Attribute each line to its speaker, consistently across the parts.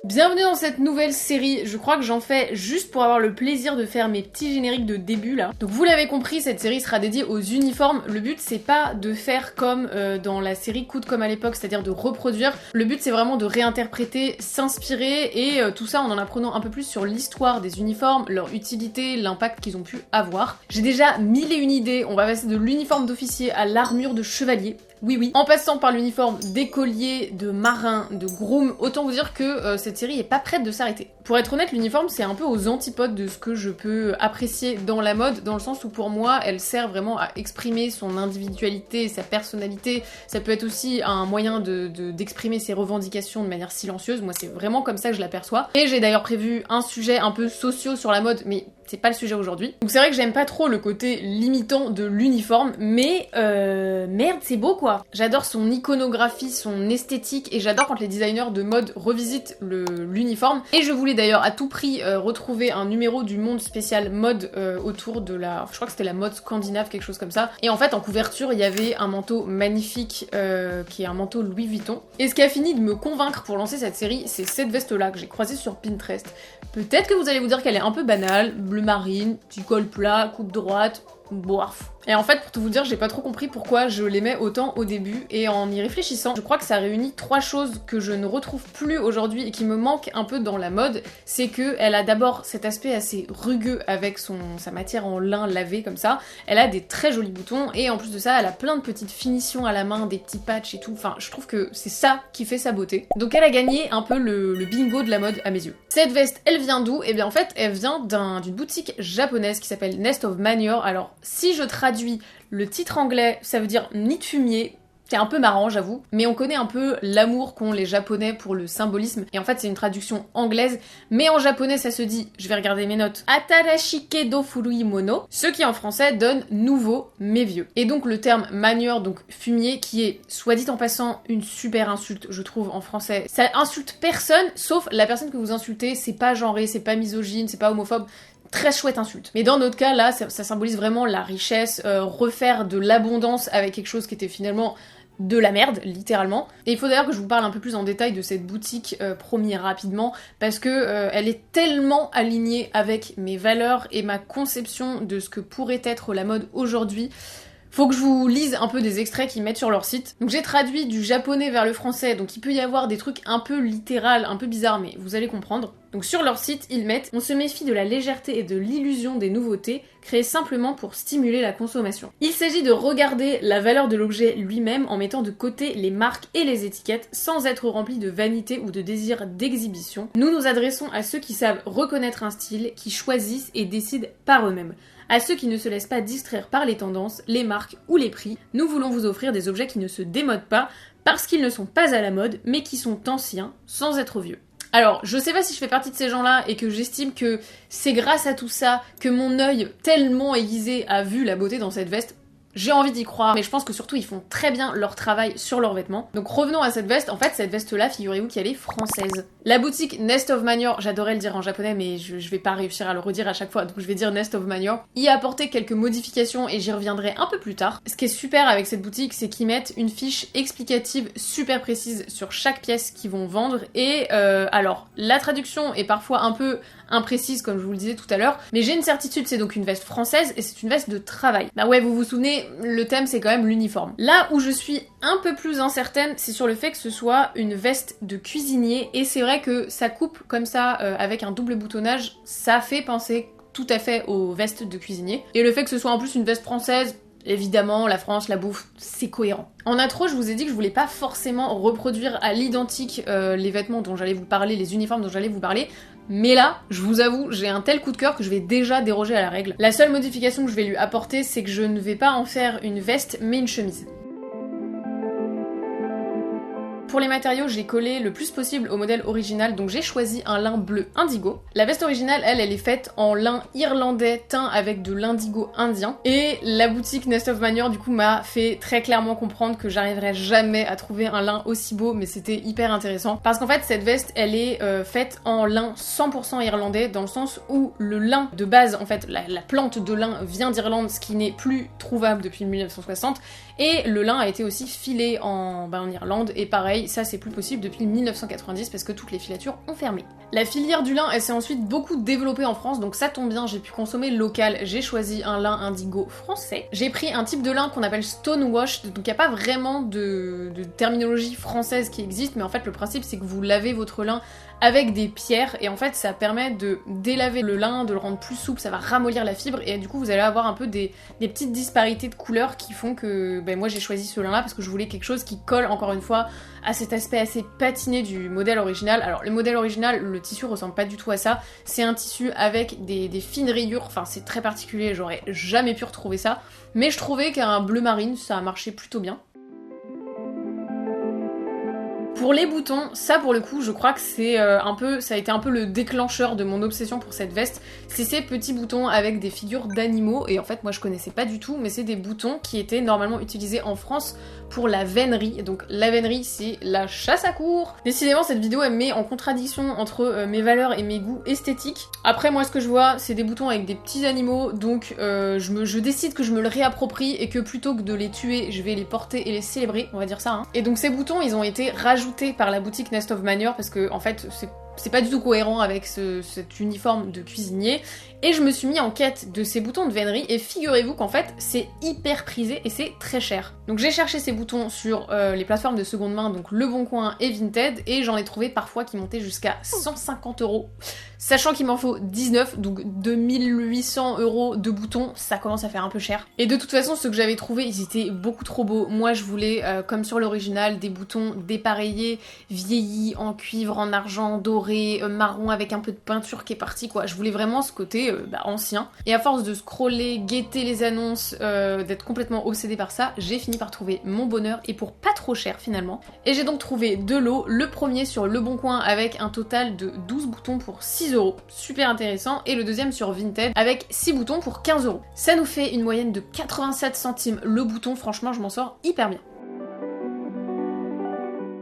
Speaker 1: Bienvenue dans cette nouvelle série, je crois que j'en fais juste pour avoir le plaisir de faire mes petits génériques de début là. Donc vous l'avez compris, cette série sera dédiée aux uniformes. Le but c'est pas de faire comme dans la série Coude comme à l'époque, c'est-à-dire de reproduire. Le but c'est vraiment de réinterpréter, s'inspirer et tout ça en apprenant un peu plus sur l'histoire des uniformes, leur utilité, l'impact qu'ils ont pu avoir. J'ai déjà mille et une idées, on va passer de l'uniforme d'officier à l'armure de chevalier. Oui, en passant par l'uniforme d'écolier, de marin, de groom, autant vous dire que cette série est pas prête de s'arrêter. Pour être honnête, l'uniforme c'est un peu aux antipodes de ce que je peux apprécier dans la mode, dans le sens où pour moi elle sert vraiment à exprimer son individualité, sa personnalité. Ça peut être aussi un moyen d'exprimer ses revendications de manière silencieuse. Moi c'est vraiment comme ça que je l'aperçois. Et j'ai d'ailleurs prévu un sujet un peu socio sur la mode, mais c'est pas le sujet aujourd'hui. Donc c'est vrai que j'aime pas trop le côté limitant de l'uniforme, mais merde c'est beau quoi. J'adore son iconographie, son esthétique, et j'adore quand les designers de mode revisitent l'uniforme. Et je voulais d'ailleurs à tout prix retrouver un numéro du Monde spécial mode autour de la... Je crois que c'était la mode scandinave, quelque chose comme ça. Et en fait en couverture il y avait un manteau magnifique qui est un manteau Louis Vuitton. Et ce qui a fini de me convaincre pour lancer cette série, c'est cette veste là que j'ai croisée sur Pinterest. Peut-être que vous allez vous dire qu'elle est un peu banale, bleu marine, petit col plat, coupe droite, bof. Et en fait, pour tout vous dire, j'ai pas trop compris pourquoi je l'aimais autant au début, et en y réfléchissant, je crois que ça réunit trois choses que je ne retrouve plus aujourd'hui et qui me manquent un peu dans la mode. C'est que elle a d'abord cet aspect assez rugueux avec sa matière en lin lavé comme ça, elle a des très jolis boutons, et en plus de ça, elle a plein de petites finitions à la main, des petits patchs et tout, enfin je trouve que c'est ça qui fait sa beauté. Donc elle a gagné un peu le bingo de la mode à mes yeux. Cette veste, elle vient d'où? Et bien en fait, elle vient d'une boutique japonaise qui s'appelle Nest of Manure. Alors si je traduis le titre anglais, ça veut dire nid de fumier. C'est un peu marrant, j'avoue, mais on connaît un peu l'amour qu'ont les japonais pour le symbolisme, et en fait c'est une traduction anglaise, mais en japonais ça se dit, je vais regarder mes notes, Atarashike do furui mono, ce qui en français donne nouveau mais vieux. Et donc le terme manure, donc fumier, qui est, soit dit en passant, une super insulte, je trouve, en français. Ça insulte personne, sauf la personne que vous insultez, c'est pas genré, c'est pas misogyne, c'est pas homophobe. Très chouette insulte. Mais dans notre cas, là, ça symbolise vraiment la richesse, refaire de l'abondance avec quelque chose qui était finalement de la merde, littéralement. Et il faut d'ailleurs que je vous parle un peu plus en détail de cette boutique promis rapidement, parce que elle est tellement alignée avec mes valeurs et ma conception de ce que pourrait être la mode aujourd'hui. Faut que je vous lise un peu des extraits qu'ils mettent sur leur site. Donc j'ai traduit du japonais vers le français, donc il peut y avoir des trucs un peu littéral, un peu bizarres, mais vous allez comprendre. Donc sur leur site, ils mettent « On se méfie de la légèreté et de l'illusion des nouveautés, créées simplement pour stimuler la consommation. Il s'agit de regarder la valeur de l'objet lui-même en mettant de côté les marques et les étiquettes, sans être rempli de vanité ou de désir d'exhibition. Nous nous adressons à ceux qui savent reconnaître un style, qui choisissent et décident par eux-mêmes. À ceux qui ne se laissent pas distraire par les tendances, les marques ou les prix, nous voulons vous offrir des objets qui ne se démodent pas, parce qu'ils ne sont pas à la mode, mais qui sont anciens, sans être vieux. » Alors, je sais pas si je fais partie de ces gens-là et que j'estime que c'est grâce à tout ça que mon œil tellement aiguisé a vu la beauté dans cette veste. J'ai envie d'y croire, mais je pense que surtout ils font très bien leur travail sur leurs vêtements. Donc revenons à cette veste. En fait, cette veste-là, figurez-vous qu'elle est française. La boutique Nest of Manure, j'adorais le dire en japonais, mais je vais pas réussir à le redire à chaque fois, donc je vais dire Nest of Manure, y a apporté quelques modifications et j'y reviendrai un peu plus tard. Ce qui est super avec cette boutique, c'est qu'ils mettent une fiche explicative super précise sur chaque pièce qu'ils vont vendre, et alors, la traduction est parfois un peu imprécise, comme je vous le disais tout à l'heure, mais j'ai une certitude, c'est donc une veste française et c'est une veste de travail. Bah ouais, vous vous souvenez, le thème c'est quand même l'uniforme. Là où je suis un peu plus incertaine, c'est sur le fait que ce soit une veste de cuisinier, et c'est vrai que ça coupe comme ça avec un double boutonnage, ça fait penser tout à fait aux vestes de cuisinier. Et le fait que ce soit en plus une veste française, évidemment, la France, la bouffe, c'est cohérent. En intro, je vous ai dit que je voulais pas forcément reproduire à l'identique les vêtements dont j'allais vous parler, les uniformes dont j'allais vous parler, mais là, je vous avoue, j'ai un tel coup de cœur que je vais déjà déroger à la règle. La seule modification que je vais lui apporter, c'est que je ne vais pas en faire une veste, mais une chemise. Pour les matériaux, j'ai collé le plus possible au modèle original, donc j'ai choisi un lin bleu indigo. La veste originale, elle est faite en lin irlandais teint avec de l'indigo indien. Et la boutique Nest of Manure, du coup, m'a fait très clairement comprendre que j'arriverais jamais à trouver un lin aussi beau, mais c'était hyper intéressant. Parce qu'en fait, cette veste, elle est faite en lin 100% irlandais, dans le sens où le lin de base, en fait, la plante de lin vient d'Irlande, ce qui n'est plus trouvable depuis 1960. Et le lin a été aussi filé en Irlande, et pareil, mais ça c'est plus possible depuis 1990 parce que toutes les filatures ont fermé. La filière du lin, elle s'est ensuite beaucoup développée en France, donc ça tombe bien, j'ai pu consommer local, j'ai choisi un lin indigo français. J'ai pris un type de lin qu'on appelle stonewash, donc il n'y a pas vraiment de terminologie française qui existe, mais en fait le principe c'est que vous lavez votre lin avec des pierres et en fait ça permet de délaver le lin, de le rendre plus souple, ça va ramollir la fibre et du coup vous allez avoir un peu des petites disparités de couleurs qui font que moi j'ai choisi ce lin là parce que je voulais quelque chose qui colle encore une fois à cet aspect assez patiné du modèle original. Alors le modèle original, le tissu ressemble pas du tout à ça, c'est un tissu avec des fines rayures, enfin c'est très particulier, j'aurais jamais pu retrouver ça, mais je trouvais qu'un bleu marine ça a marché plutôt bien. Pour les boutons, ça pour le coup, je crois que c'est ça a été un peu le déclencheur de mon obsession pour cette veste. C'est ces petits boutons avec des figures d'animaux, et en fait moi je connaissais pas du tout, mais c'est des boutons qui étaient normalement utilisés en France pour la vénerie. Donc la vénerie c'est la chasse à courre. Décidément cette vidéo elle me met en contradiction entre mes valeurs et mes goûts esthétiques. Après moi ce que je vois c'est des boutons avec des petits animaux, donc je décide que je me le réapproprie et que plutôt que de les tuer, je vais les porter et les célébrer, on va dire ça. Hein. Et donc ces boutons ils ont été rajoutés par la boutique Nest of Manure parce que en fait c'est pas du tout cohérent avec cet uniforme de cuisinier, et je me suis mis en quête de ces boutons de vénerie et figurez-vous qu'en fait c'est hyper prisé et c'est très cher. Donc j'ai cherché ces boutons sur les plateformes de seconde main, donc Le Bon Coin et Vinted, et j'en ai trouvé parfois qui montaient jusqu'à 150 €, sachant qu'il m'en faut 19, donc 2800 € de boutons, ça commence à faire un peu cher. Et de toute façon ceux que j'avais trouvés ils étaient beaucoup trop beaux. Moi je voulais, comme sur l'original, des boutons dépareillés, vieillis, en cuivre, en argent, doré, marron avec un peu de peinture qui est partie quoi. Je voulais vraiment ce côté ancien. Et à force de scroller, guetter les annonces, d'être complètement obsédée par ça, j'ai fini par trouver mon bonheur et pour pas trop cher finalement. Et j'ai donc trouvé deux lots, le premier sur Le Bon Coin avec un total de 12 boutons pour 6 €, super intéressant, et le deuxième sur Vinted avec 6 boutons pour 15 €. Ça nous fait une moyenne de 87 centimes le bouton, franchement je m'en sors hyper bien.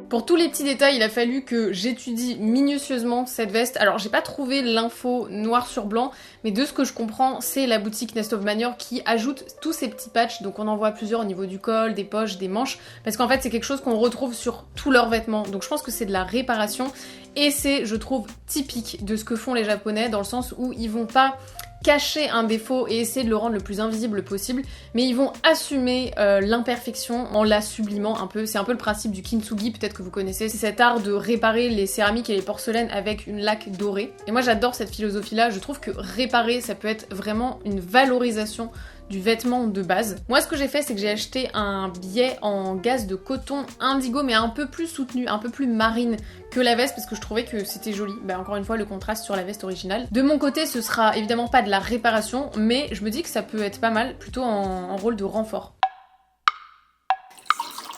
Speaker 1: Pour tous les petits détails, il a fallu que j'étudie minutieusement cette veste. Alors j'ai pas trouvé l'info noir sur blanc, mais de ce que je comprends, c'est la boutique Nest of Manure qui ajoute tous ces petits patchs, donc on en voit plusieurs au niveau du col, des poches, des manches, parce qu'en fait c'est quelque chose qu'on retrouve sur tous leurs vêtements, donc je pense que c'est de la réparation, et c'est, je trouve, typique de ce que font les Japonais, dans le sens où ils vont pas cacher un défaut et essayer de le rendre le plus invisible possible, mais ils vont assumer l'imperfection en la sublimant un peu. C'est un peu le principe du kintsugi, peut-être que vous connaissez, c'est cet art de réparer les céramiques et les porcelaines avec une laque dorée. Et moi j'adore cette philosophie-là, je trouve que réparer ça peut être vraiment une valorisation du vêtement de base. Moi ce que j'ai fait c'est que j'ai acheté un biais en gaze de coton indigo mais un peu plus soutenu, un peu plus marine que la veste parce que je trouvais que c'était joli. Encore une fois le contraste sur la veste originale. De mon côté ce sera évidemment pas de la réparation, mais je me dis que ça peut être pas mal plutôt en rôle de renfort.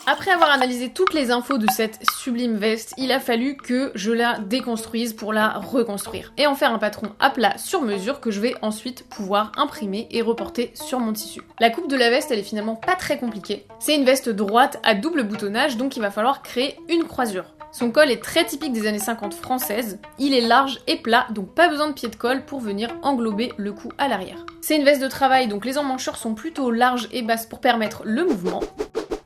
Speaker 1: Après avoir analysé toutes les infos de cette sublime veste, il a fallu que je la déconstruise pour la reconstruire et en faire un patron à plat sur mesure que je vais ensuite pouvoir imprimer et reporter sur mon tissu. La coupe de la veste elle est finalement pas très compliquée. C'est une veste droite à double boutonnage, donc il va falloir créer une croisure. Son col est très typique des années 50 françaises, il est large et plat, donc pas besoin de pied de colle pour venir englober le cou à l'arrière. C'est une veste de travail, donc les emmanchures sont plutôt larges et basses pour permettre le mouvement.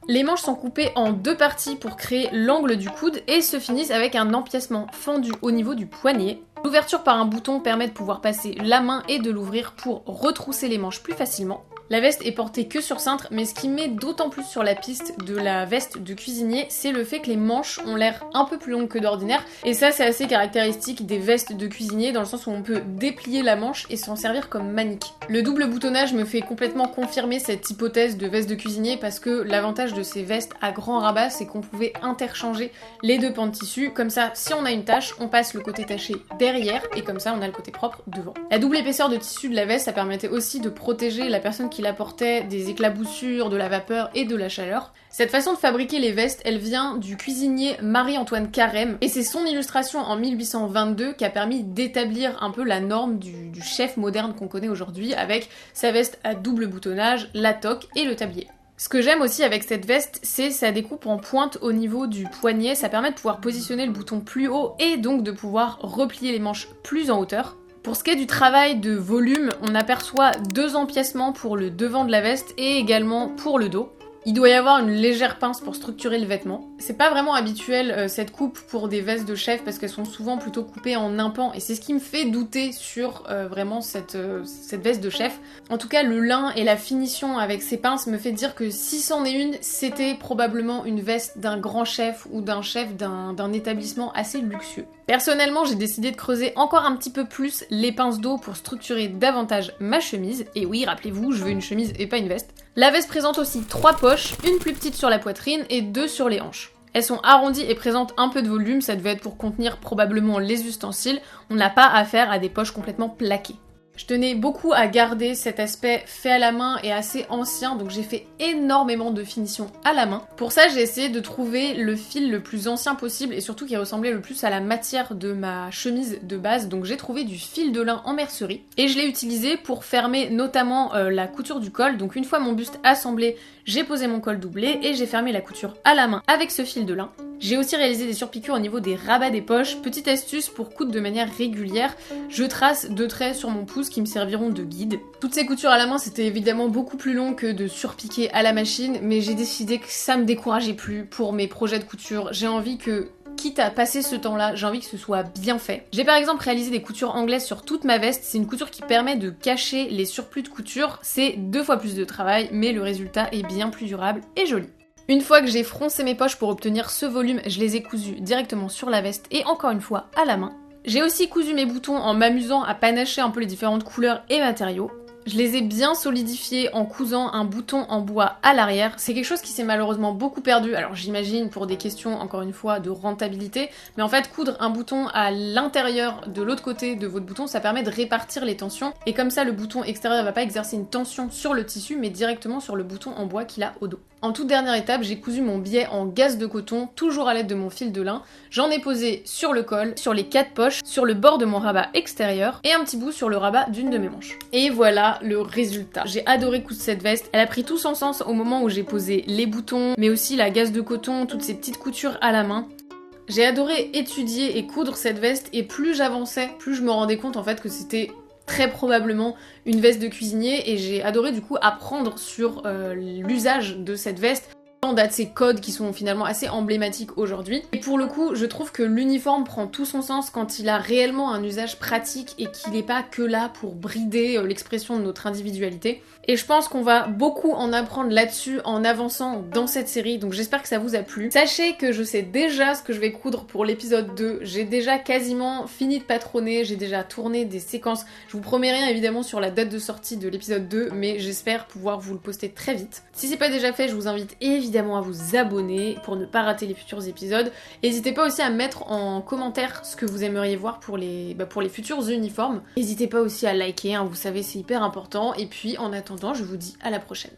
Speaker 1: Les manches sont coupées en deux parties pour créer l'angle du coude et se finissent avec un empiècement fendu au niveau du poignet. L'ouverture par un bouton permet de pouvoir passer la main et de l'ouvrir pour retrousser les manches plus facilement. La veste est portée que sur cintre, mais ce qui met d'autant plus sur la piste de la veste de cuisinier, c'est le fait que les manches ont l'air un peu plus longues que d'ordinaire, et ça c'est assez caractéristique des vestes de cuisinier dans le sens où on peut déplier la manche et s'en servir comme manique. Le double boutonnage me fait complètement confirmer cette hypothèse de veste de cuisinier parce que l'avantage de ces vestes à grand rabat c'est qu'on pouvait interchanger les deux pans de tissu, comme ça si on a une tache, on passe le côté taché derrière et comme ça on a le côté propre devant. La double épaisseur de tissu de la veste ça permettait aussi de protéger la personne qui la portait des éclaboussures, de la vapeur et de la chaleur. Cette façon de fabriquer les vestes, elle vient du cuisinier Marie-Antoine Carême et c'est son illustration en 1822 qui a permis d'établir un peu la norme du chef moderne qu'on connaît aujourd'hui avec sa veste à double boutonnage, la toque et le tablier. Ce que j'aime aussi avec cette veste, c'est sa découpe en pointe au niveau du poignet, ça permet de pouvoir positionner le bouton plus haut et donc de pouvoir replier les manches plus en hauteur. Pour ce qui est du travail de volume, on aperçoit deux empiècements pour le devant de la veste et également pour le dos. Il doit y avoir une légère pince pour structurer le vêtement. C'est pas vraiment habituel cette coupe pour des vestes de chef parce qu'elles sont souvent plutôt coupées en un pan et c'est ce qui me fait douter sur vraiment cette veste de chef. En tout cas, le lin et la finition avec ces pinces me fait dire que si c'en est une, c'était probablement une veste d'un grand chef ou d'un chef d'un établissement assez luxueux. Personnellement, j'ai décidé de creuser encore un petit peu plus les pinces d'eau pour structurer davantage ma chemise. Et oui, rappelez-vous, je veux une chemise et pas une veste. La veste présente aussi 3 poches, une plus petite sur la poitrine et 2 sur les hanches. Elles sont arrondies et présentent un peu de volume, ça devait être pour contenir probablement les ustensiles. On n'a pas affaire à des poches complètement plaquées. Je tenais beaucoup à garder cet aspect fait à la main et assez ancien, donc j'ai fait énormément de finitions à la main. Pour ça, j'ai essayé de trouver le fil le plus ancien possible et surtout qui ressemblait le plus à la matière de ma chemise de base, donc j'ai trouvé du fil de lin en mercerie et je l'ai utilisé pour fermer notamment la couture du col. Donc une fois mon buste assemblé, j'ai posé mon col doublé et j'ai fermé la couture à la main avec ce fil de lin. J'ai aussi réalisé des surpiqûres au niveau des rabats des poches. Petite astuce pour coudre de manière régulière, je trace 2 traits sur mon pouce qui me serviront de guide. Toutes ces coutures à la main, c'était évidemment beaucoup plus long que de surpiquer à la machine, mais j'ai décidé que ça me décourageait plus pour mes projets de couture. J'ai envie que, quitte à passer ce temps-là, j'ai envie que ce soit bien fait. J'ai par exemple réalisé des coutures anglaises sur toute ma veste. C'est une couture qui permet de cacher les surplus de couture. C'est 2 fois plus de travail, mais le résultat est bien plus durable et joli. Une fois que j'ai froncé mes poches pour obtenir ce volume, je les ai cousues directement sur la veste et encore une fois à la main. J'ai aussi cousu mes boutons en m'amusant à panacher un peu les différentes couleurs et matériaux. Je les ai bien solidifiés en cousant un bouton en bois à l'arrière. C'est quelque chose qui s'est malheureusement beaucoup perdu, alors j'imagine pour des questions encore une fois de rentabilité, mais en fait coudre un bouton à l'intérieur de l'autre côté de votre bouton, ça permet de répartir les tensions et comme ça le bouton extérieur va pas exercer une tension sur le tissu mais directement sur le bouton en bois qu'il a au dos. En toute dernière étape, j'ai cousu mon biais en gaze de coton, toujours à l'aide de mon fil de lin. J'en ai posé sur le col, sur les 4 poches, sur le bord de mon rabat extérieur et un petit bout sur le rabat d'une de mes manches. Et voilà le résultat. J'ai adoré coudre cette veste. Elle a pris tout son sens au moment où j'ai posé les boutons, mais aussi la gaze de coton, toutes ces petites coutures à la main. J'ai adoré étudier et coudre cette veste et plus j'avançais, plus je me rendais compte en fait que c'était très probablement une veste de cuisinier et j'ai adoré du coup apprendre sur l'usage de cette veste. Date ces codes qui sont finalement assez emblématiques aujourd'hui. Et pour le coup, je trouve que l'uniforme prend tout son sens quand il a réellement un usage pratique et qu'il n'est pas que là pour brider l'expression de notre individualité. Et je pense qu'on va beaucoup en apprendre là-dessus en avançant dans cette série, donc j'espère que ça vous a plu. Sachez que je sais déjà ce que je vais coudre pour l'épisode 2, j'ai déjà quasiment fini de patronner, j'ai déjà tourné des séquences. Je vous promets rien évidemment sur la date de sortie de l'épisode 2, mais j'espère pouvoir vous le poster très vite. Si c'est pas déjà fait, je vous invite évidemment à vous abonner pour ne pas rater les futurs épisodes. N'hésitez pas aussi à mettre en commentaire ce que vous aimeriez voir pour les futurs uniformes. N'hésitez pas aussi à liker, hein, vous savez c'est hyper important. Et puis en attendant, je vous dis à la prochaine.